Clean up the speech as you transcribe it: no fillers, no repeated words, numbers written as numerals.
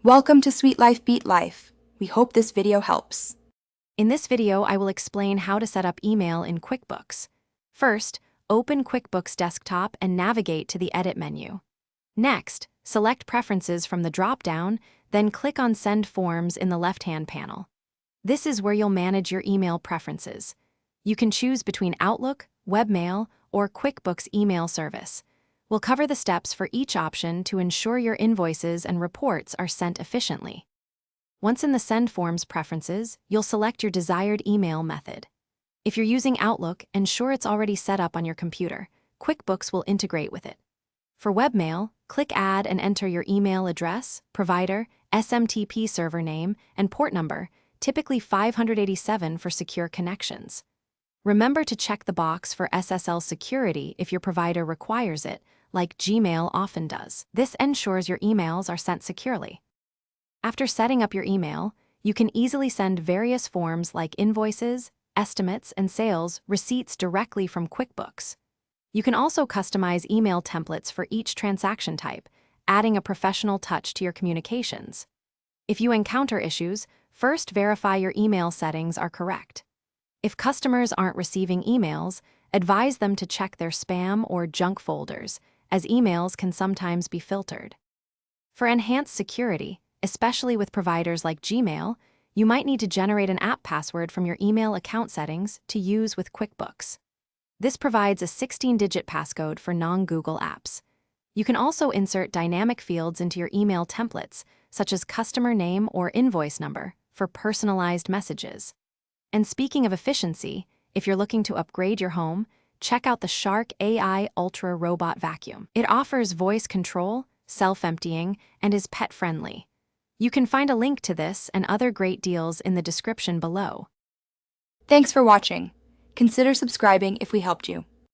Welcome to Sweet Life Beat Life. We hope this video helps. In this video, I will explain how to set up email in QuickBooks. First, open QuickBooks Desktop and navigate to the Edit menu. Next, select Preferences from the drop-down, then click on Send Forms in the left-hand panel. This is where you'll manage your email preferences. You can choose between Outlook, webmail, or QuickBooks email service. We'll cover the steps for each option to ensure your invoices and reports are sent efficiently. Once in the Send Forms preferences, you'll select your desired email method. If you're using Outlook, ensure it's already set up on your computer. QuickBooks will integrate with it. For webmail, click Add and enter your email address, provider, SMTP server name, and port number, typically 587 for secure connections. Remember to check the box for SSL security if your provider requires it, like Gmail often does. This ensures your emails are sent securely. After setting up your email, you can easily send various forms like invoices, estimates, and sales receipts directly from QuickBooks. You can also customize email templates for each transaction type, adding a professional touch to your communications. If you encounter issues, first verify your email settings are correct. If customers aren't receiving emails, advise them to check their spam or junk folders, as emails can sometimes be filtered. For enhanced security, especially with providers like Gmail, you might need to generate an app password from your email account settings to use with QuickBooks. This provides a 16-digit passcode for non-Google apps. You can also insert dynamic fields into your email templates, such as customer name or invoice number, for personalized messages. And speaking of efficiency, if you're looking to upgrade your home, check out the Shark AI Ultra Robot Vacuum. It offers voice control, self-emptying, and is pet-friendly. You can find a link to this and other great deals in the description below. Thanks for watching. Consider subscribing if we helped you.